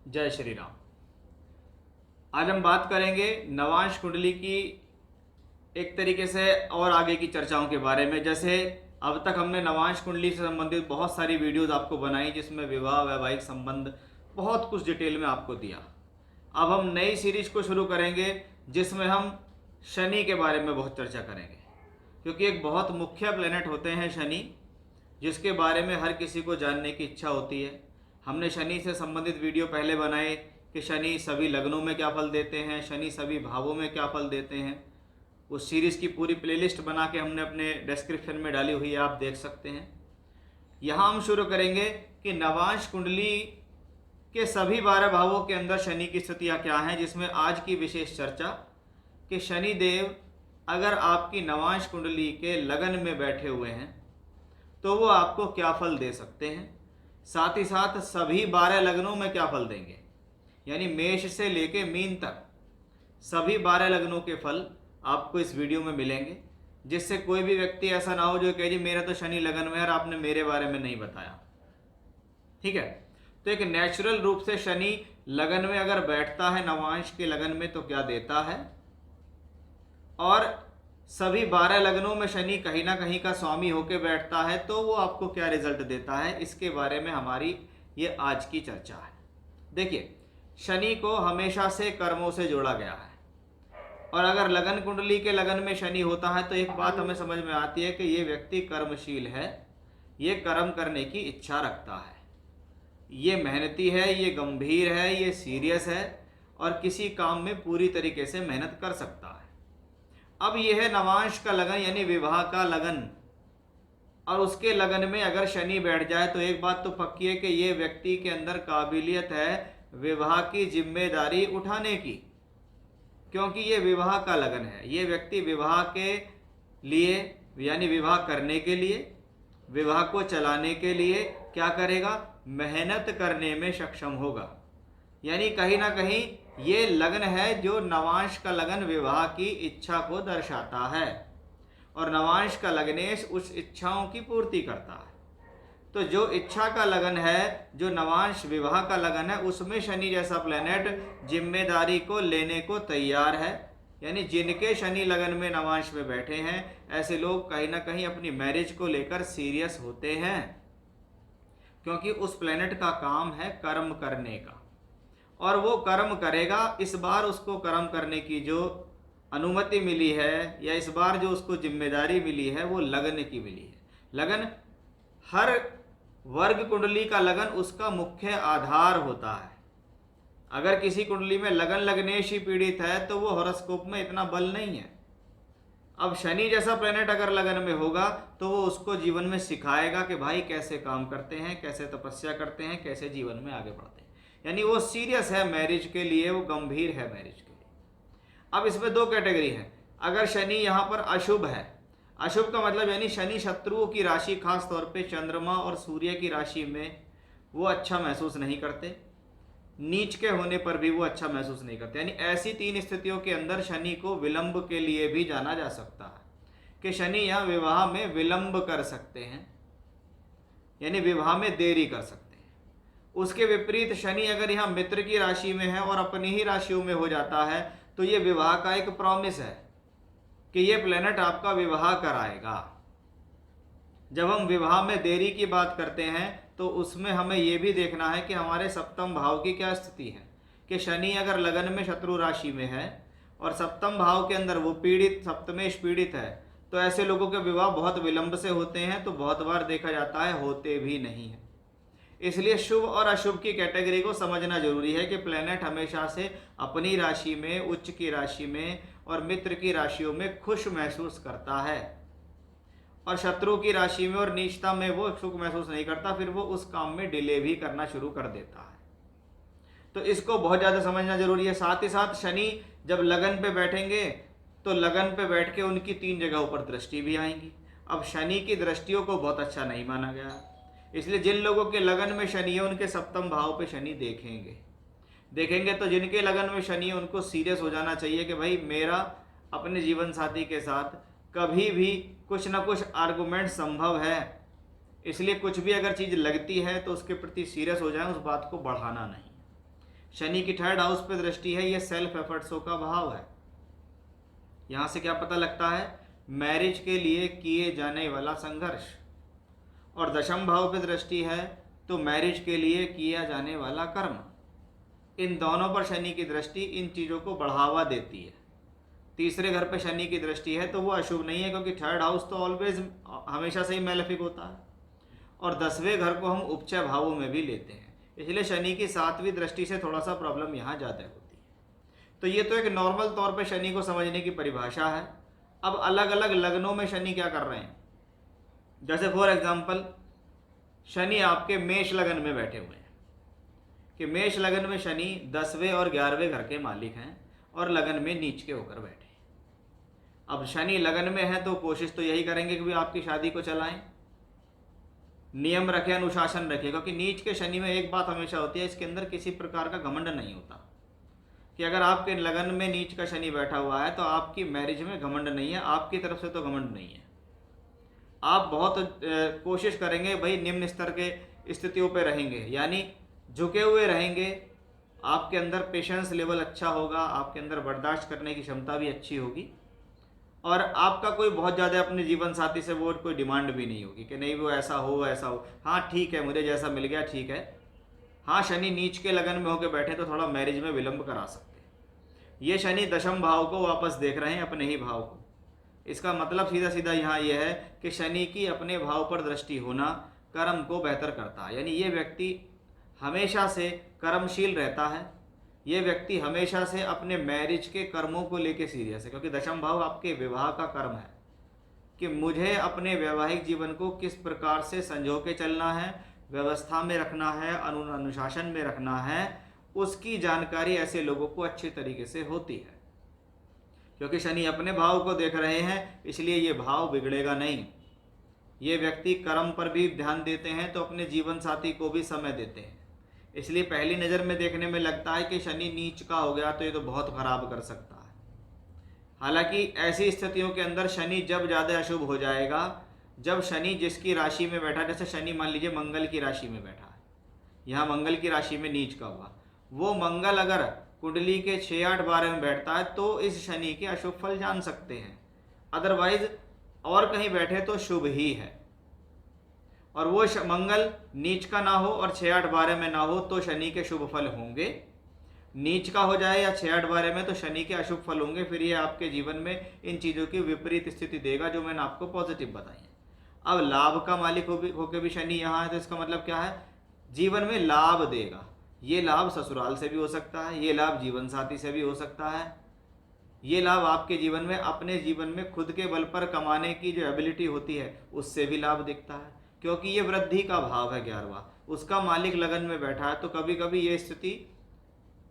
जय श्री राम। आज हम बात करेंगे नवांश कुंडली की एक तरीके से और आगे की चर्चाओं के बारे में। जैसे अब तक हमने नवांश कुंडली से संबंधित बहुत सारी वीडियोस आपको बनाई, जिसमें विवाह, वैवाहिक संबंध, बहुत कुछ डिटेल में आपको दिया। अब हम नई सीरीज को शुरू करेंगे जिसमें हम शनि के बारे में बहुत चर्चा करेंगे, क्योंकि एक बहुत मुख्य प्लेनेट होते हैं शनि, जिसके बारे में हर किसी को जानने की इच्छा होती है। हमने शनि से संबंधित वीडियो पहले बनाए कि शनि सभी लग्नों में क्या फल देते हैं, शनि सभी भावों में क्या फल देते हैं। उस सीरीज़ की पूरी प्लेलिस्ट बना के हमने अपने डिस्क्रिप्शन में डाली हुई है, आप देख सकते हैं। यहाँ हम शुरू करेंगे कि नवांश कुंडली के सभी 12 भावों के अंदर शनि की स्थितियाँ क्या हैं, जिसमें आज की विशेष चर्चा कि शनि देव अगर आपकी नवांश कुंडली के लगन में बैठे हुए हैं तो वो आपको क्या फल दे सकते हैं, साथ ही साथ सभी 12 लग्नों में क्या फल देंगे, यानी मेष से लेके मीन तक सभी 12 लग्नों के फल आपको इस वीडियो में मिलेंगे। जिससे कोई भी व्यक्ति ऐसा ना हो जो कहे जी मेरा तो शनि लगन में है और आपने मेरे बारे में नहीं बताया। ठीक है, तो एक नेचुरल रूप से शनि लगन में अगर बैठता है नवांश के लगन में तो क्या देता है, और सभी 12 लग्नों में शनि कहीं ना कहीं का स्वामी होकर बैठता है तो वो आपको क्या रिजल्ट देता है, इसके बारे में हमारी ये आज की चर्चा है। देखिए, शनि को हमेशा से कर्मों से जोड़ा गया है, और अगर लगन कुंडली के लगन में शनि होता है तो एक बात हमें समझ में आती है कि ये व्यक्ति कर्मशील है, ये कर्म करने की इच्छा रखता है, ये मेहनती है, ये गंभीर है, ये सीरियस है और किसी काम में पूरी तरीके से मेहनत कर सकता है। अब यह है नवांश का लगन यानी विवाह का लगन, और उसके लगन में अगर शनि बैठ जाए तो एक बात तो पक्की है कि ये व्यक्ति के अंदर काबिलियत है विवाह की जिम्मेदारी उठाने की, क्योंकि ये विवाह का लगन है। ये व्यक्ति विवाह के लिए यानी विवाह करने के लिए, विवाह को चलाने के लिए क्या करेगा, मेहनत करने में सक्षम होगा। यानी कहीं ना कहीं ये लगन है जो नवांश का लगन विवाह की इच्छा को दर्शाता है, और नवांश का लग्नेश उस इच्छाओं की पूर्ति करता है। तो जो इच्छा का लगन है, जो नवांश विवाह का लगन है, उसमें शनि जैसा प्लेनेट जिम्मेदारी को लेने को तैयार है। यानी जिनके शनि लगन में नवांश में बैठे हैं ऐसे लोग कहीं ना कहीं अपनी मैरिज को लेकर सीरियस होते हैं, क्योंकि उस प्लेनेट का काम है कर्म करने का, और वो कर्म करेगा। इस बार उसको कर्म करने की जो अनुमति मिली है या इस बार जो उसको जिम्मेदारी मिली है वो लगन की मिली है। लगन हर वर्ग कुंडली का लगन उसका मुख्य आधार होता है। अगर किसी कुंडली में लगन लग्नेश ही पीड़ित है तो वो हॉरोस्कोप में इतना बल नहीं है। अब शनि जैसा प्लेनेट अगर लगन में होगा तो वो उसको जीवन में सिखाएगा कि भाई कैसे काम करते हैं, कैसे तपस्या करते हैं, कैसे जीवन में आगे बढ़ते हैं। यानी वो सीरियस है मैरिज के लिए, वो गंभीर है मैरिज के लिए। अब इसमें दो कैटेगरी है। अगर शनि यहाँ पर अशुभ है, अशुभ का मतलब यानी शनि शत्रुओं की राशि, खास तौर पे चंद्रमा और सूर्य की राशि में वो अच्छा महसूस नहीं करते, नीच के होने पर भी वो अच्छा महसूस नहीं करते। यानी ऐसी 3 स्थितियों के अंदर शनि को विलंब के लिए भी जाना जा सकता है कि शनि यहाँ विवाह में विलंब कर सकते हैं, यानी विवाह में देरी कर सकते हैं। उसके विपरीत शनि अगर यहाँ मित्र की राशि में है और अपनी ही राशियों में हो जाता है तो ये विवाह का एक प्रॉमिस है कि ये प्लेनेट आपका विवाह कराएगा। जब हम विवाह में देरी की बात करते हैं तो उसमें हमें यह भी देखना है कि हमारे सप्तम भाव की क्या स्थिति है, कि शनि अगर लगन में शत्रु राशि में है और सप्तम भाव के अंदर वो पीड़ित, सप्तमेश पीड़ित है, तो ऐसे लोगों के विवाह बहुत विलंब से होते हैं, तो बहुत बार देखा जाता है होते भी नहीं है। इसलिए शुभ और अशुभ की कैटेगरी को समझना जरूरी है कि प्लेनेट हमेशा से अपनी राशि में, उच्च की राशि में और मित्र की राशियों में खुश महसूस करता है, और शत्रु की राशि में और नीचता में वो सुख महसूस नहीं करता, फिर वो उस काम में डिले भी करना शुरू कर देता है। तो इसको बहुत ज़्यादा समझना जरूरी है। साथ ही साथ शनि जब लगन पे बैठेंगे तो लगन पे बैठ के उनकी 3 जगहों पर दृष्टि भी आएंगी। अब शनि की दृष्टियों को बहुत अच्छा नहीं माना गया, इसलिए जिन लोगों के लगन में शनि है उनके सप्तम भाव पे शनि देखेंगे तो जिनके लगन में शनि है उनको सीरियस हो जाना चाहिए कि भाई मेरा अपने जीवन साथी के साथ कभी भी कुछ ना कुछ आर्गुमेंट संभव है, इसलिए कुछ भी अगर चीज़ लगती है तो उसके प्रति सीरियस हो जाए, उस बात को बढ़ाना नहीं। शनि की थर्ड हाउस पे दृष्टि है, ये सेल्फ एफर्ट्सों का भाव है। यहाँ से क्या पता लगता है? मैरिज के लिए किए जाने वाला संघर्ष। और दशम भाव पे दृष्टि है तो मैरिज के लिए किया जाने वाला कर्म। इन दोनों पर शनि की दृष्टि इन चीज़ों को बढ़ावा देती है। तीसरे घर पे शनि की दृष्टि है तो वो अशुभ नहीं है, क्योंकि थर्ड हाउस तो ऑलवेज हमेशा से ही मैलेफिक होता है। और 10वें घर को हम उपचय भावों में भी लेते हैं, इसलिए शनि की 7वीं दृष्टि से थोड़ा सा प्रॉब्लम यहाँ ज़्यादा होती है। तो ये तो एक नॉर्मल तौर पे शनि को समझने की परिभाषा है। अब अलग अलग लग्नों में शनि क्या कर रहे हैं, जैसे फॉर एग्जाम्पल शनि आपके मेष लगन में बैठे हुए हैं, कि मेष लगन में शनि 10वें और 11वें घर के मालिक हैं और लगन में नीच के होकर बैठे। अब शनि लगन में है तो कोशिश तो यही करेंगे कि भी आपकी शादी को चलाएं, नियम रखें, अनुशासन रखें, क्योंकि नीच के शनि में एक बात हमेशा होती है, इसके अंदर किसी प्रकार का घमंड नहीं होता। कि अगर आपके लगन में नीच का शनि बैठा हुआ है तो आपकी मैरिज में घमंड नहीं है, आपकी तरफ से तो घमंड नहीं है। आप बहुत कोशिश करेंगे भाई, निम्न स्तर के स्थितियों पे रहेंगे, यानी झुके हुए रहेंगे। आपके अंदर पेशेंस लेवल अच्छा होगा, आपके अंदर बर्दाश्त करने की क्षमता भी अच्छी होगी, और आपका कोई बहुत ज़्यादा अपने जीवन साथी से वो कोई डिमांड भी नहीं होगी कि नहीं वो ऐसा हो ऐसा हो, हाँ ठीक है मुझे जैसा मिल गया ठीक है। हाँ, शनि नीच के लगन में होकर बैठे तो थोड़ा मैरिज में विलंब करा सकते हैं। ये शनि दशम भाव को वापस देख रहे हैं, अपने ही भाव को। इसका मतलब सीधा सीधा यहाँ ये है कि शनि की अपने भाव पर दृष्टि होना कर्म को बेहतर करता है, यानी ये व्यक्ति हमेशा से कर्मशील रहता है। ये व्यक्ति हमेशा से अपने मैरिज के कर्मों को लेके सीरियस है, क्योंकि दशम भाव आपके विवाह का कर्म है कि मुझे अपने वैवाहिक जीवन को किस प्रकार से संजो के चलना है, व्यवस्था में रखना है, अनुशासन में रखना है, उसकी जानकारी ऐसे लोगों को अच्छे तरीके से होती है। क्योंकि शनि अपने भाव को देख रहे हैं, इसलिए ये भाव बिगड़ेगा नहीं। ये व्यक्ति कर्म पर भी ध्यान देते हैं तो अपने जीवन साथी को भी समय देते हैं। इसलिए पहली नज़र में देखने में लगता है कि शनि नीच का हो गया तो ये तो बहुत खराब कर सकता है। हालांकि ऐसी स्थितियों के अंदर शनि जब ज़्यादा अशुभ हो जाएगा, जब शनि जिसकी राशि में बैठा, जैसे शनि मान लीजिए मंगल की राशि में बैठा है, यहाँ मंगल की राशि में नीच का हुआ, वो मंगल अगर कुंडली के 6, 8, 12 में बैठता है तो इस शनि के अशुभ फल जान सकते हैं। अदरवाइज और कहीं बैठे तो शुभ ही है। और वो मंगल नीच का ना हो और 6, 8, 12 में ना हो तो शनि के शुभ फल होंगे। नीच का हो जाए या 6, 8, 12 में तो शनि के अशुभ फल होंगे। फिर ये आपके जीवन में इन चीज़ों की विपरीत स्थिति देगा जो मैंने आपको पॉजिटिव बताई है। अब लाभ का मालिक होकर भी शनि यहाँ है तो इसका मतलब क्या है, जीवन में लाभ देगा। ये लाभ ससुराल से भी हो सकता है, ये लाभ जीवन साथी से भी हो सकता है, ये लाभ आपके जीवन में अपने जीवन में खुद के बल पर कमाने की जो एबिलिटी होती है उससे भी लाभ दिखता है, क्योंकि ये वृद्धि का भाव है 11वां, उसका मालिक लगन में बैठा है। तो कभी कभी ये स्थिति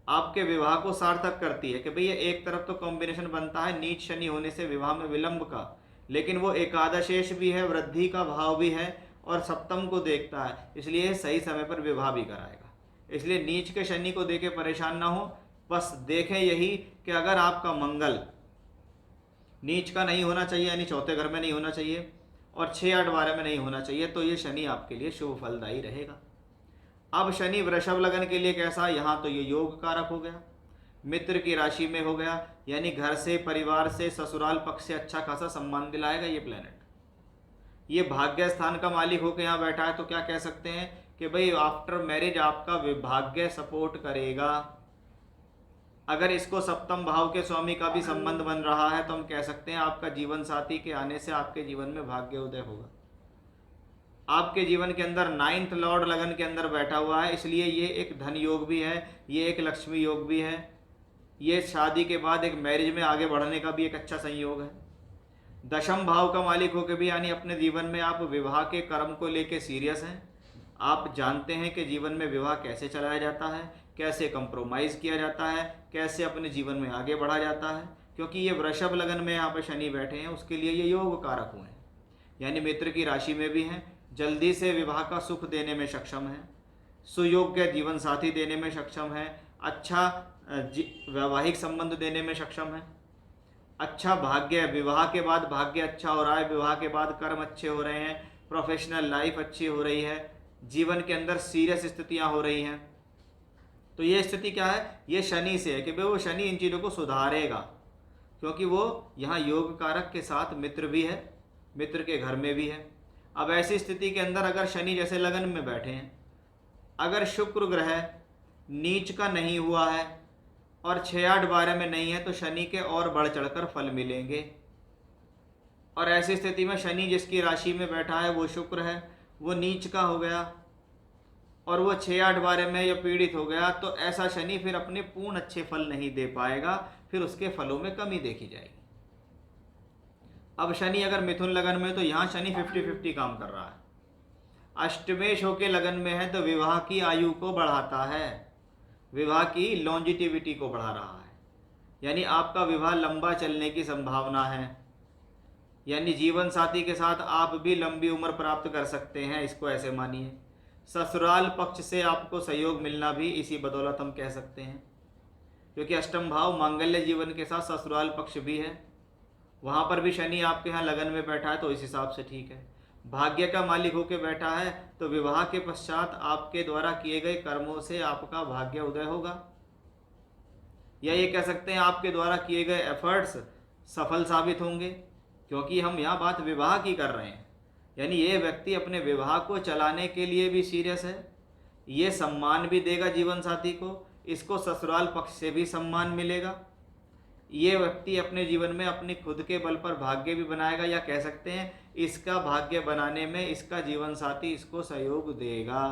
आपके विवाह को सार्थक करती है कि भैया एक तरफ तो कॉम्बिनेशन बनता है नीच शनि होने से विवाह में विलंब का, लेकिन वो एकादशेष भी है, वृद्धि का भाव भी है और सप्तम को देखता है, इसलिए सही समय पर विवाह भी कराएगा। इसलिए नीच के शनि को देखे परेशान ना हो, बस देखें यही कि अगर आपका मंगल नीच का नहीं होना चाहिए, यानी चौथे घर में नहीं होना चाहिए और 6, 8, 12 में नहीं होना चाहिए, तो ये शनि आपके लिए शुभ फलदायी रहेगा। अब शनि वृषभ लगन के लिए कैसा, यहाँ तो ये योग कारक हो गया, मित्र की राशि में हो गया, यानी घर से, परिवार से, ससुराल पक्ष से अच्छा खासा सम्मान दिलाएगा ये प्लेनेट। ये भाग्य स्थान का मालिक होकर यहाँ बैठा है तो क्या कह सकते हैं कि भाई आफ्टर मैरिज आपका भाग्य सपोर्ट करेगा। अगर इसको सप्तम भाव के स्वामी का भी संबंध बन रहा है तो हम कह सकते हैं आपका जीवन साथी के आने से आपके जीवन में भाग्य उदय होगा। आपके जीवन के अंदर 9th लॉर्ड लगन के अंदर बैठा हुआ है, इसलिए ये एक धन योग भी है, ये एक लक्ष्मी योग भी है, ये शादी के बाद एक मैरिज में आगे बढ़ने का भी एक अच्छा संयोग है। दशम भाव का मालिक होकर भी, यानी अपने जीवन में आप विवाह के कर्म को लेके सीरियस हैं। आप जानते हैं कि जीवन में विवाह कैसे चलाया जाता है, कैसे कंप्रोमाइज़ किया जाता है, कैसे अपने जीवन में आगे बढ़ा जाता है, क्योंकि ये वृषभ लगन में यहाँ पे शनि बैठे हैं, उसके लिए ये योग कारक हुए हैं, यानी मित्र की राशि में भी हैं, जल्दी से विवाह का सुख देने में सक्षम है, सुयोग्य जीवन साथी देने में सक्षम है, अच्छा वैवाहिक संबंध देने में सक्षम है, अच्छा भाग्य, विवाह के बाद भाग्य अच्छा हो रहा है, विवाह के बाद कर्म अच्छे हो रहे हैं, प्रोफेशनल लाइफ अच्छी हो रही है, जीवन के अंदर सीरियस स्थितियां हो रही हैं। तो ये स्थिति क्या है, ये शनि से है कि भाई वो शनि इन चीज़ों को सुधारेगा, क्योंकि वो यहाँ योग कारक के साथ मित्र भी है, मित्र के घर में भी है। अब ऐसी स्थिति के अंदर अगर शनि जैसे लगन में बैठे हैं, अगर शुक्र ग्रह नीच का नहीं हुआ है और 6-8-12 में नहीं है, तो शनि के और बढ़ चढ़कर फल मिलेंगे। और ऐसी स्थिति में शनि जिसकी राशि में बैठा है वो शुक्र है, वो नीच का हो गया और वो 6-8-12 में या पीड़ित हो गया, तो ऐसा शनि फिर अपने पूर्ण अच्छे फल नहीं दे पाएगा, फिर उसके फलों में कमी देखी जाएगी। अब शनि अगर मिथुन लगन में, तो यहाँ शनि 50-50 काम कर रहा है। अष्टमेश होके लगन में है तो विवाह की आयु को बढ़ाता है, विवाह की लॉन्जिटिविटी को बढ़ा रहा है, यानी आपका विवाह लंबा चलने की संभावना है, यानी जीवन साथी के साथ आप भी लंबी उम्र प्राप्त कर सकते हैं, इसको ऐसे मानिए। ससुराल पक्ष से आपको सहयोग मिलना भी इसी बदौलत हम कह सकते हैं, क्योंकि अष्टम भाव मांगल्य जीवन के साथ ससुराल पक्ष भी है, वहाँ पर भी शनि आपके यहाँ लगन में बैठा है, तो इस हिसाब से ठीक है। भाग्य का मालिक होकर बैठा है, तो विवाह के पश्चात आपके द्वारा किए गए कर्मों से आपका भाग्य उदय होगा, या ये कह सकते हैं आपके द्वारा किए गए एफर्ट्स सफल साबित होंगे, क्योंकि हम यहाँ बात विवाह की कर रहे हैं, यानी ये व्यक्ति अपने विवाह को चलाने के लिए भी सीरियस है, ये सम्मान भी देगा जीवन साथी को, इसको ससुराल पक्ष से भी सम्मान मिलेगा, ये व्यक्ति अपने जीवन में अपनी खुद के बल पर भाग्य भी बनाएगा, या कह सकते हैं इसका भाग्य बनाने में इसका जीवन साथी इसको सहयोग देगा।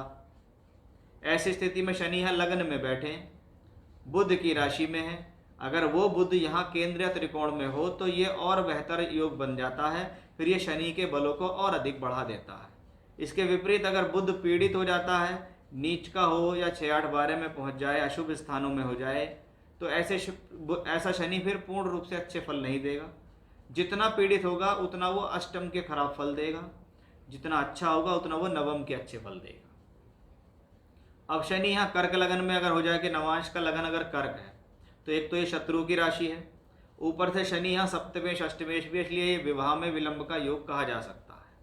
ऐसी स्थिति में शनि यहाँ लग्न में बैठे, बुध की राशि में है, अगर वो बुध यहाँ केंद्रीय त्रिकोण में हो तो ये और बेहतर योग बन जाता है, फिर ये शनि के बलों को और अधिक बढ़ा देता है। इसके विपरीत अगर बुध पीड़ित हो जाता है, नीच का हो या 6-8-12 में पहुँच जाए, अशुभ स्थानों में हो जाए, तो ऐसा शनि फिर पूर्ण रूप से अच्छे फल नहीं देगा। जितना पीड़ित होगा उतना वो अष्टम के खराब फल देगा, जितना अच्छा होगा उतना वो नवम के अच्छे फल देगा। अब शनि यहाँ कर्क लगन में अगर हो जाए कि नवांश का लगन अगर कर्क है, तो एक तो ये शत्रु की राशि है, ऊपर से शनि यहाँ सप्तमेश अष्टमेश भी, इसलिए ये विवाह में विलंब का योग कहा जा सकता है।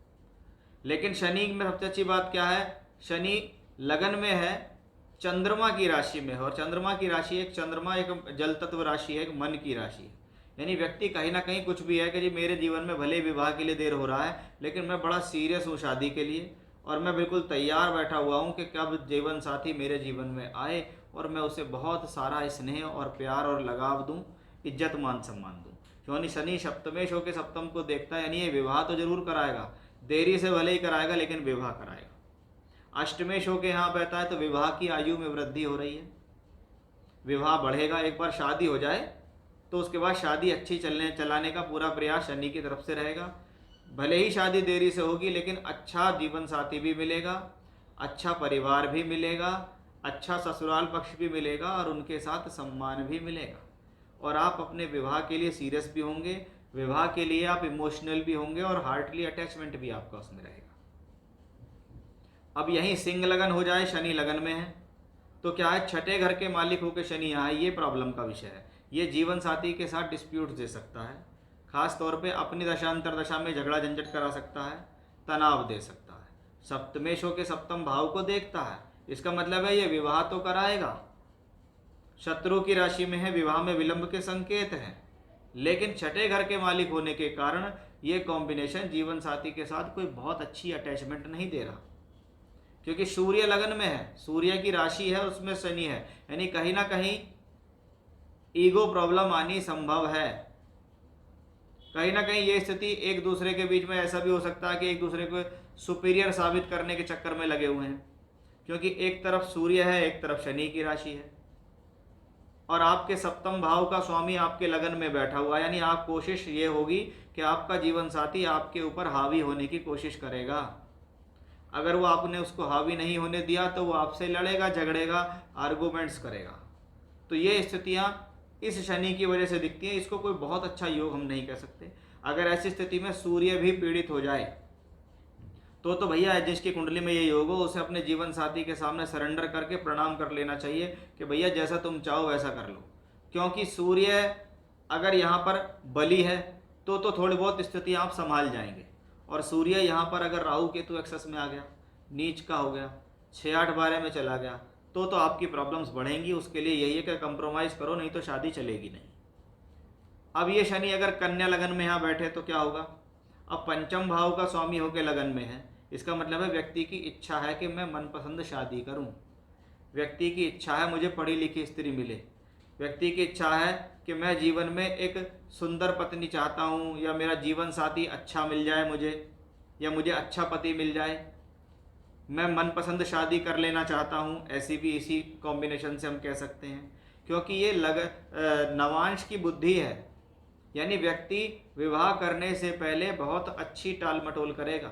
लेकिन शनि में सबसे अच्छी बात क्या है, शनि लगन में है, चंद्रमा की राशि में है, और चंद्रमा की राशि चंद्रमा एक जल तत्व राशि है, एक मन की राशि है, यानी व्यक्ति कहीं ना कहीं कुछ भी है कि जी मेरे जीवन में भले विवाह के लिए देर हो रहा है, लेकिन मैं बड़ा सीरियस हूँ शादी के लिए, और मैं बिल्कुल तैयार बैठा हुआ हूँ कि कब जीवन साथी मेरे जीवन में आए और मैं उसे बहुत सारा स्नेह और प्यार और लगाव दूँ, इज्जत मान सम्मान दूँ। क्योंकि शनि सप्तमेश होकर सप्तम को देखता है, यानी ये विवाह तो जरूर कराएगा, देरी से भले ही कराएगा लेकिन विवाह कराएगा। अष्टमेश होके यहाँ बैठा है तो विवाह की आयु में वृद्धि हो रही है, विवाह बढ़ेगा, एक बार शादी हो जाए तो उसके बाद शादी अच्छी चलाने का पूरा प्रयास शनि की तरफ से रहेगा। भले ही शादी देरी से होगी लेकिन अच्छा जीवन साथी भी मिलेगा, अच्छा परिवार भी मिलेगा, अच्छा ससुराल पक्ष भी मिलेगा और उनके साथ सम्मान भी मिलेगा, और आप अपने विवाह के लिए सीरियस भी होंगे, विवाह के लिए आप इमोशनल भी होंगे और हार्टली अटैचमेंट भी आपका उसमें रहेगा। अब यहीं सिंह लगन हो जाए, शनि लगन में है, तो क्या है, छठे घर के मालिक होकर शनि यहाँ है, ये प्रॉब्लम का विषय है। ये जीवन साथी के साथ डिस्प्यूट दे सकता है, खास तौर पे अपनी दशांतर दशा में झगड़ा झंझट करा सकता है, तनाव दे सकता है। सप्तमेश होकर सप्तम भाव को देखता है, इसका मतलब है ये विवाह तो कराएगा, शत्रु की राशि में है, विवाह में विलंब के संकेत हैं, लेकिन छठे घर के मालिक होने के कारण ये कॉम्बिनेशन जीवन साथी के साथ कोई बहुत अच्छी अटैचमेंट नहीं दे रहा, क्योंकि सूर्य लगन में है, सूर्य की राशि है, उसमें शनि है, यानी कहीं ना कहीं ईगो प्रॉब्लम आनी संभव है। कहीं ना कहीं ये स्थिति एक दूसरे के बीच में ऐसा भी हो सकता है कि एक दूसरे को सुपीरियर साबित करने के चक्कर में लगे हुए हैं, क्योंकि एक तरफ सूर्य है, एक तरफ शनि की राशि है, और आपके सप्तम भाव का स्वामी आपके लगन में बैठा हुआ है, यानी आप कोशिश ये होगी कि आपका जीवन साथी आपके ऊपर हावी होने की कोशिश करेगा। अगर वो आपने उसको हावी नहीं होने दिया तो वो आपसे लड़ेगा, झगड़ेगा, आर्गूमेंट्स करेगा। तो ये स्थितियाँ इस शनि की वजह से दिखती हैं, इसको कोई बहुत अच्छा योग हम नहीं कह सकते। अगर ऐसी स्थिति में सूर्य भी पीड़ित हो जाए तो भैया जिसकी कुंडली में ये योग हो उसे अपने जीवन साथी के सामने सरेंडर करके प्रणाम कर लेना चाहिए कि भैया जैसा तुम चाहो वैसा कर लो, क्योंकि सूर्य अगर यहाँ पर बली है तो थोड़ी बहुत स्थिति आप संभाल जाएंगे, और सूर्य यहाँ पर अगर राहु केतु एक्सेस में आ गया, नीच का हो गया, 6-8-12 में चला गया, तो आपकी प्रॉब्लम्स बढ़ेंगी। उसके लिए यही है कि कंप्रोमाइज़ करो, नहीं तो शादी चलेगी नहीं। अब ये शनि अगर कन्या लगन में यहाँ बैठे तो क्या होगा? अब पंचम भाव का स्वामी होकर लगन में है, इसका मतलब है व्यक्ति की इच्छा है कि मैं मनपसंद शादी करूं। व्यक्ति की इच्छा है मुझे पढ़ी लिखी स्त्री मिले। व्यक्ति की इच्छा है कि मैं जीवन में एक सुंदर पत्नी चाहता हूं, या मेरा जीवन साथी अच्छा मिल जाए मुझे, या मुझे अच्छा पति मिल जाए। मैं मनपसंद शादी कर लेना चाहता हूं, ऐसी भी इसी कॉम्बिनेशन से हम कह सकते हैं। क्योंकि ये नवांश की बुद्धि है, यानी व्यक्ति विवाह करने से पहले बहुत अच्छी टाल मटोल करेगा।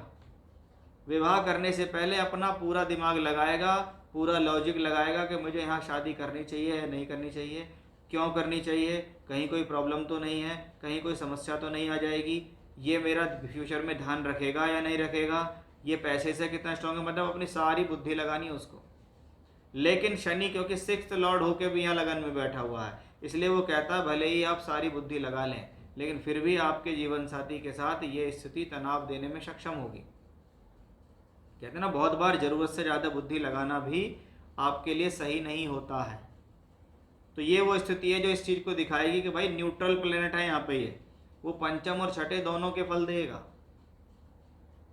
विवाह करने से पहले अपना पूरा दिमाग लगाएगा, पूरा लॉजिक लगाएगा कि मुझे यहाँ शादी करनी चाहिए या नहीं करनी चाहिए, क्यों करनी चाहिए, कहीं कोई प्रॉब्लम तो नहीं है, कहीं कोई समस्या तो नहीं आ जाएगी, ये मेरा फ्यूचर में ध्यान रखेगा या नहीं रखेगा, ये पैसे से कितना स्ट्रॉन्ग है, मतलब अपनी सारी बुद्धि लगानी है उसको। लेकिन शनि क्योंकि सिक्स्थ लॉर्ड होकर भी यहाँ लगन में बैठा हुआ है, इसलिए वो कहता है भले ही आप सारी बुद्धि लगा लें, लेकिन फिर भी आपके जीवन साथी के साथ ये स्थिति तनाव देने में सक्षम होगी। कहते हैं ना, बहुत बार ज़रूरत से ज़्यादा बुद्धि लगाना भी आपके लिए सही नहीं होता है। तो ये वो स्थिति है जो इस चीज़ को दिखाएगी कि भाई न्यूट्रल प्लेनेट है यहाँ पे, ये वो पंचम और छठे दोनों के फल देगा।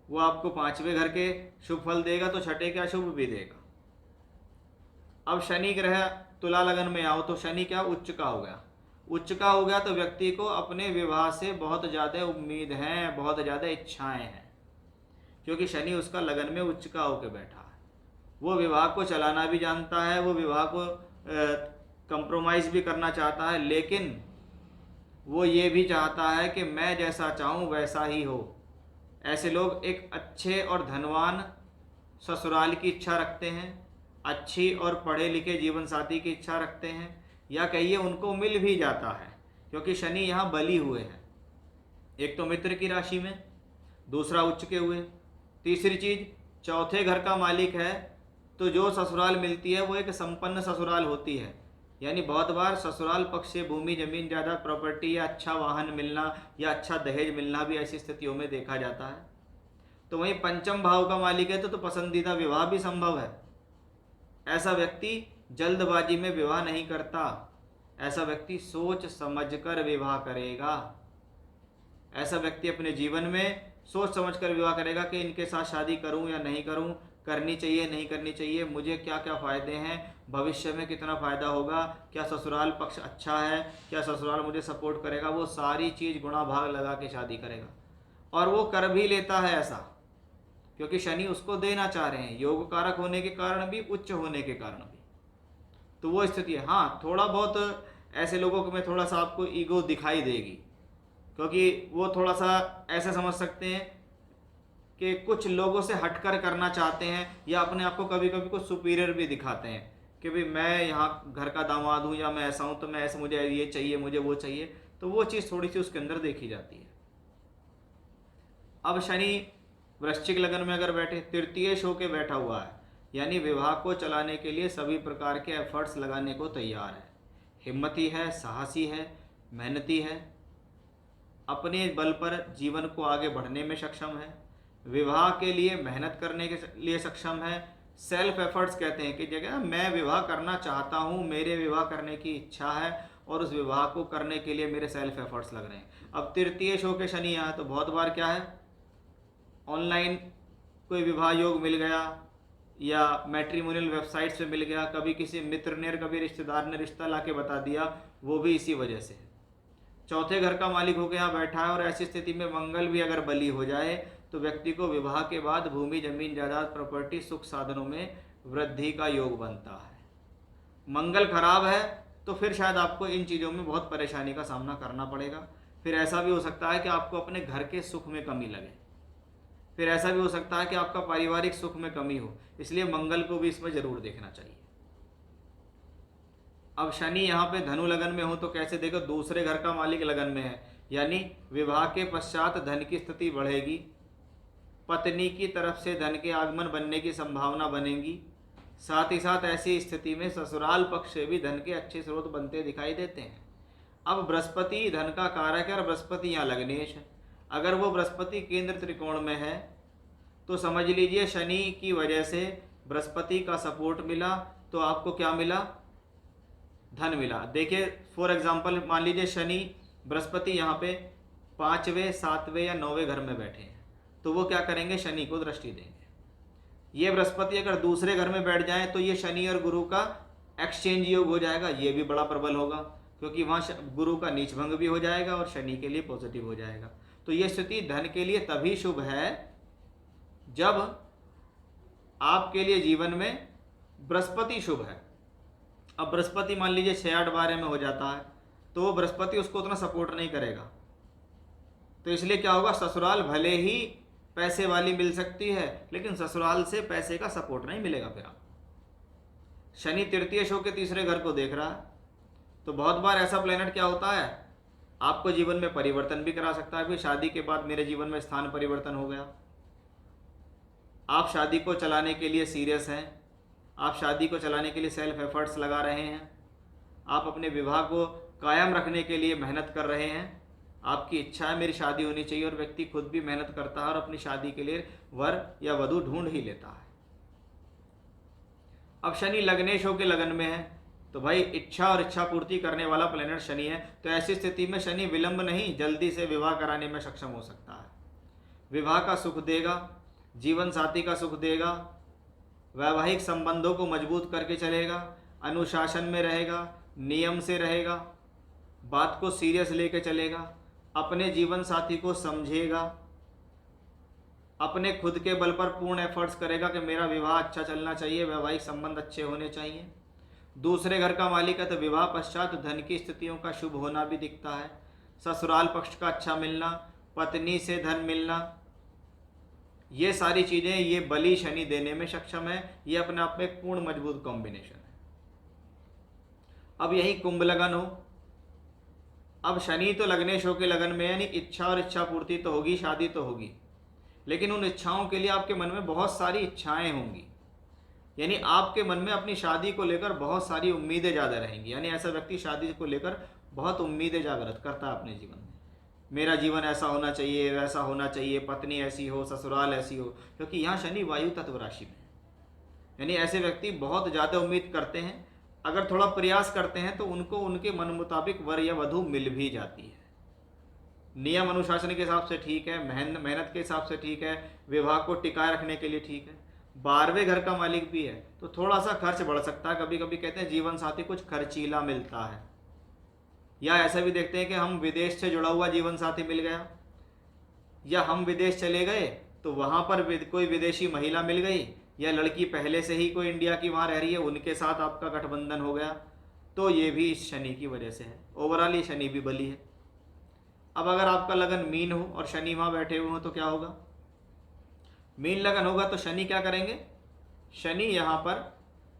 वो आपको पांचवें घर के शुभ फल देगा तो छठे का शुभ भी देगा। अब शनि ग्रह तुला लगन में आओ तो शनि क्या उच्च का हो गया। उच्च का हो गया तो व्यक्ति को अपने विवाह से बहुत ज़्यादा उम्मीद है, बहुत ज़्यादा इच्छाएं हैं, क्योंकि शनि उसका लगन में उच्च का होकर बैठा है। वो विवाह को चलाना भी जानता है, वो विवाह को कंप्रोमाइज़ भी करना चाहता है, लेकिन वो ये भी चाहता है कि मैं जैसा चाहूँ वैसा ही हो। ऐसे लोग एक अच्छे और धनवान ससुराल की इच्छा रखते हैं, अच्छी और पढ़े लिखे जीवन साथी की इच्छा रखते हैं, या कहिए उनको मिल भी जाता है, क्योंकि शनि यहाँ बली हुए हैं। एक तो मित्र की राशि में, दूसरा उच्च के हुए, तीसरी चीज़ चौथे घर का मालिक है, तो जो ससुराल मिलती है वो एक संपन्न ससुराल होती है। यानी बहुत बार ससुराल पक्ष से भूमि जमीन जायदाद प्रॉपर्टी या अच्छा वाहन मिलना या अच्छा दहेज मिलना भी ऐसी स्थितियों में देखा जाता है। तो वहीं पंचम भाव का मालिक है तो पसंदीदा विवाह भी संभव है। ऐसा व्यक्ति जल्दबाजी में विवाह नहीं करता, ऐसा व्यक्ति सोच समझकर विवाह करेगा। ऐसा व्यक्ति अपने जीवन में सोच समझकर विवाह करेगा कि इनके साथ शादी करूं या नहीं करूं, करनी चाहिए नहीं करनी चाहिए, मुझे क्या क्या फ़ायदे हैं, भविष्य में कितना फ़ायदा होगा, क्या ससुराल पक्ष अच्छा है, क्या ससुराल मुझे सपोर्ट करेगा, वो सारी चीज़ गुणा भाग लगा के शादी करेगा। और वो कर भी लेता है ऐसा, क्योंकि शनि उसको देना चाह रहे हैं, योग कारक होने के कारण भी, उच्च होने के कारण भी। तो वो स्थिति है। हाँ, थोड़ा बहुत ऐसे लोगों को में थोड़ा सा आपको ईगो दिखाई देगी, क्योंकि वो थोड़ा सा ऐसे समझ सकते हैं कि कुछ लोगों से हटकर करना चाहते हैं, या अपने आप को कभी कभी कुछ सुपीरियर भी दिखाते हैं कि भाई मैं यहाँ घर का दामाद हूँ या मैं ऐसा हूँ, तो मैं ऐसे, मुझे ये चाहिए, मुझे वो चाहिए। तो वो चीज़ थोड़ी सी उसके अंदर देखी जाती है। अब शनि वृश्चिक लगन में अगर बैठे, तृतीय शो के बैठा हुआ है, यानी विवाह को चलाने के लिए सभी प्रकार के एफर्ट्स लगाने को तैयार है, हिम्मती है, साहसी है, मेहनती है, अपने बल पर जीवन को आगे बढ़ने में सक्षम है, विवाह के लिए मेहनत करने के लिए सक्षम है। सेल्फ एफर्ट्स कहते हैं कि जगह मैं विवाह करना चाहता हूँ, मेरे विवाह करने की इच्छा है, और उस विवाह को करने के लिए मेरे सेल्फ एफर्ट्स लग रहे हैं। अब तृतीय शो के शनि यहाँ, तो बहुत बार क्या है, ऑनलाइन कोई विवाह योग मिल गया या मैट्रिमोनियल वेबसाइट्स पे मिल गया, कभी किसी मित्र ने, कभी रिश्तेदार ने रिश्ता लाके बता दिया, वो भी इसी वजह से। चौथे घर का मालिक होकर यहाँ बैठा है, और ऐसी स्थिति में मंगल भी अगर बली हो जाए तो व्यक्ति को विवाह के बाद भूमि जमीन जायदाद प्रॉपर्टी सुख साधनों में वृद्धि का योग बनता है। मंगल खराब है तो फिर शायद आपको इन चीज़ों में बहुत परेशानी का सामना करना पड़ेगा। फिर ऐसा भी हो सकता है कि आपको अपने घर के सुख में कमी लगे, फिर ऐसा भी हो सकता है कि आपका पारिवारिक सुख में कमी हो, इसलिए मंगल को भी इसमें जरूर देखना चाहिए। अब शनि यहाँ पे धनु लगन में हो तो कैसे देखो, दूसरे घर का मालिक लगन में है, यानी विवाह के पश्चात धन की स्थिति बढ़ेगी, पत्नी की तरफ से धन के आगमन बनने की संभावना बनेगी। साथ ही साथ ऐसी स्थिति में ससुराल पक्ष से भी धन के अच्छे स्रोत बनते दिखाई देते हैं। अब बृहस्पति धन का कारक है और बृहस्पति यहाँ लग्नेश है। अगर वो बृहस्पति केंद्र त्रिकोण में है तो समझ लीजिए शनि की वजह से बृहस्पति का सपोर्ट मिला, तो आपको क्या मिला, धन मिला। देखिए फॉर एग्जांपल मान लीजिए शनि बृहस्पति यहाँ पे 5वें 7वें या 9वें घर में बैठे हैं, तो वो क्या करेंगे, शनि को दृष्टि देंगे। ये बृहस्पति अगर दूसरे घर में बैठ जाए तो ये शनि और गुरु का एक्सचेंज योग हो जाएगा, ये भी बड़ा प्रबल होगा, क्योंकि वहाँ गुरु का नीच भंग भी हो जाएगा और शनि के लिए पॉजिटिव हो जाएगा। तो ये स्थिति धन के लिए तभी शुभ है जब आपके लिए जीवन में बृहस्पति शुभ है। अब बृहस्पति मान लीजिए 6-8-12 में हो जाता है तो वो बृहस्पति उसको उतना सपोर्ट नहीं करेगा, तो इसलिए क्या होगा, ससुराल भले ही पैसे वाली मिल सकती है लेकिन ससुराल से पैसे का सपोर्ट नहीं मिलेगा। फिर आप शनि तृतीय शो के तीसरे घर को देख रहा है, तो बहुत बार ऐसा प्लेनेट क्या होता है, आपको जीवन में परिवर्तन भी करा सकता है। फिर शादी के बाद मेरे जीवन में स्थान परिवर्तन हो गया, आप शादी को चलाने के लिए सीरियस हैं, आप शादी को चलाने के लिए सेल्फ एफर्ट्स लगा रहे हैं, आप अपने विवाह को कायम रखने के लिए मेहनत कर रहे हैं, आपकी इच्छा है मेरी शादी होनी चाहिए और व्यक्ति खुद भी मेहनत करता है और अपनी शादी के लिए वर या वधू ढूंढ ही लेता है। अब शनि लग्नेश होकर लगन में है, तो भाई इच्छा और इच्छा पूर्ति करने वाला प्लेनेट शनि है, तो ऐसी स्थिति में शनि विलंब नहीं जल्दी से विवाह कराने में सक्षम हो सकता है। विवाह का सुख देगा, जीवन साथी का सुख देगा, वैवाहिक संबंधों को मजबूत करके चलेगा, अनुशासन में रहेगा, नियम से रहेगा, बात को सीरियस लेके चलेगा, अपने जीवन साथी को समझेगा, अपने खुद के बल पर पूर्ण एफर्ट्स करेगा कि मेरा विवाह अच्छा चलना चाहिए, वैवाहिक संबंध अच्छे होने चाहिए। दूसरे घर का मालिक है तो विवाह पश्चात धन की स्थितियों का शुभ होना भी दिखता है, ससुराल पक्ष का अच्छा मिलना, पत्नी से धन मिलना, ये सारी चीज़ें ये बली शनि देने में सक्षम है। ये अपने आप में एक पूर्ण मजबूत कॉम्बिनेशन है। अब यही कुंभ लगन हो, अब शनि तो लग्नेश होके लगन में, यानी इच्छा और इच्छा पूर्ति तो होगी, शादी तो होगी, लेकिन उन इच्छाओं के लिए आपके मन में बहुत सारी इच्छाएं होंगी, यानी आपके मन में अपनी शादी को लेकर बहुत सारी उम्मीदें ज़्यादा रहेंगी। यानी ऐसा व्यक्ति शादी को लेकर बहुत उम्मीदें जागृत करता है अपने जीवन में, मेरा जीवन ऐसा होना चाहिए, वैसा होना चाहिए, पत्नी ऐसी हो, ससुराल ऐसी हो, क्योंकि यहाँ शनि वायु तत्व राशि में, यानी ऐसे व्यक्ति बहुत ज़्यादा उम्मीद करते हैं। अगर थोड़ा प्रयास करते हैं तो उनको उनके मन मुताबिक वर या वधू मिल भी जाती है। नियम अनुशासन के हिसाब से ठीक है, मेहनत के हिसाब से ठीक है, विवाह को टिकाए रखने के लिए ठीक है। 12वें घर का मालिक भी है तो थोड़ा सा खर्च बढ़ सकता है, कभी कभी कहते हैं जीवन साथी कुछ खर्चीला मिलता है, या ऐसा भी देखते हैं कि हम विदेश से जुड़ा हुआ जीवन साथी मिल गया, या हम विदेश चले गए तो वहाँ पर कोई विदेशी महिला मिल गई, या लड़की पहले से ही कोई इंडिया की वहाँ रह रही है, उनके साथ आपका गठबंधन हो गया, तो ये भी इस शनि की वजह से है। ओवरऑल ये शनि भी बली है। अब अगर आपका लगन मीन हो और शनि वहाँ बैठे हुए हो तो क्या होगा, मीन लगन होगा तो शनि क्या करेंगे, शनि यहाँ पर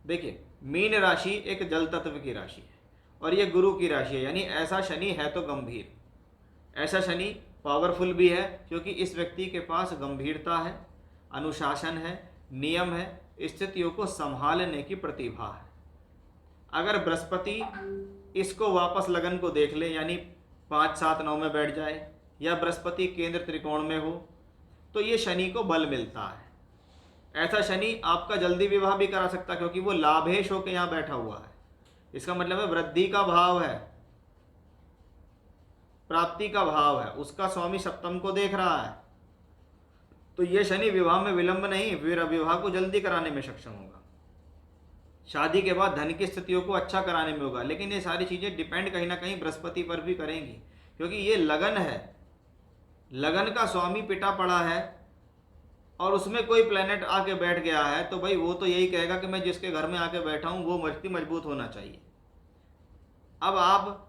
देखिए मीन राशि एक जल तत्व की राशि है और ये गुरु की राशि है, यानी ऐसा शनि है तो गंभीर, ऐसा शनि पावरफुल भी है क्योंकि इस व्यक्ति के पास गंभीरता है, अनुशासन है, नियम है, स्थितियों को संभालने की प्रतिभा है। अगर बृहस्पति इसको वापस लगन को देख ले, यानी 5, 7, 9 में बैठ जाए, या बृहस्पति केंद्र त्रिकोण में हो, तो ये शनि को बल मिलता है। ऐसा शनि आपका जल्दी विवाह भी करा सकता है क्योंकि वो लाभेश होकर यहाँ बैठा हुआ है। इसका मतलब है वृद्धि का भाव है, प्राप्ति का भाव है, उसका स्वामी सप्तम को देख रहा है, तो ये शनि विवाह में विलंब नहीं, विवाह को जल्दी कराने में सक्षम होगा, शादी के बाद धन की स्थितियों को अच्छा कराने में होगा। लेकिन ये सारी चीज़ें डिपेंड कहीं ना कहीं बृहस्पति पर भी करेंगी क्योंकि ये लगन है, लगन का स्वामी पिटा पड़ा है और उसमें कोई प्लेनेट आके बैठ गया है, तो भाई वो तो यही कहेगा कि मैं जिसके घर में आके बैठा हूँ वो व्यक्ति मजबूत होना चाहिए। अब आप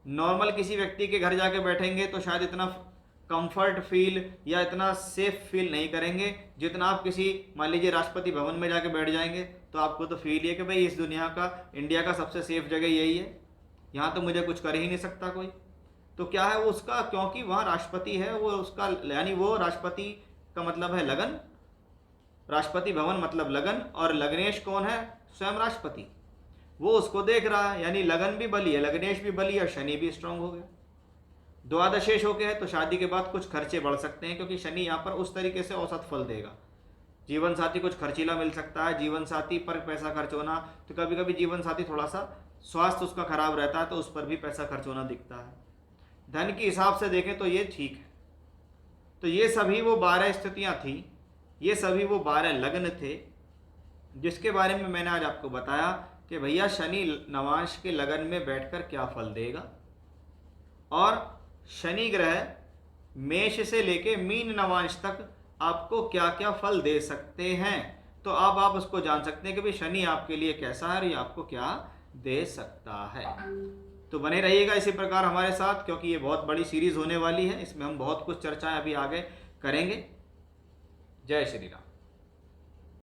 नॉर्मल किसी व्यक्ति के घर जाके बैठेंगे तो शायद इतना कंफर्ट फील या इतना सेफ फील नहीं करेंगे जितना आप किसी मान लीजिए राष्ट्रपति भवन में जाके बैठ जाएंगे तो आपको तो फील है कि भाई इस दुनिया का, इंडिया का सबसे सेफ जगह यही है, यहाँ तो मुझे कुछ कर ही नहीं सकता कोई। तो क्या है वो उसका, क्योंकि वहाँ राष्ट्रपति है, वो उसका यानी वो राष्ट्रपति का मतलब है लगन, राष्ट्रपति भवन मतलब लगन, और लग्नेश कौन है, स्वयं राष्ट्रपति, वो उसको देख रहा है, यानी लगन भी बली है, लग्नेश भी बली है और शनि भी स्ट्रांग हो गया। द्वादशेश होके है तो शादी के बाद कुछ खर्चे बढ़ सकते हैं क्योंकि शनि यहाँ पर उस तरीके से औसत फल देगा। जीवन साथी कुछ खर्चीला मिल सकता है, जीवन साथी पर पैसा खर्च होना, तो कभी कभी जीवन साथी थोड़ा सा स्वास्थ्य उसका खराब रहता है तो उस पर भी पैसा खर्च होना दिखता है। धन के हिसाब से देखें तो ये ठीक है। तो ये सभी वो 12 स्थितियां थी, ये सभी वो 12 लग्न थे जिसके बारे में मैंने आज आपको बताया कि भैया शनि नवांश के लगन में बैठकर क्या फल देगा, और शनि ग्रह मेष से लेके मीन नवांश तक आपको क्या क्या फल दे सकते हैं। तो अब आप उसको जान सकते हैं कि भाई शनि आपके लिए कैसा है और ये आपको क्या दे सकता है। तो बने रहिएगा इसी प्रकार हमारे साथ, क्योंकि ये बहुत बड़ी सीरीज होने वाली है, इसमें हम बहुत कुछ चर्चाएं अभी आगे करेंगे। जय श्री राम।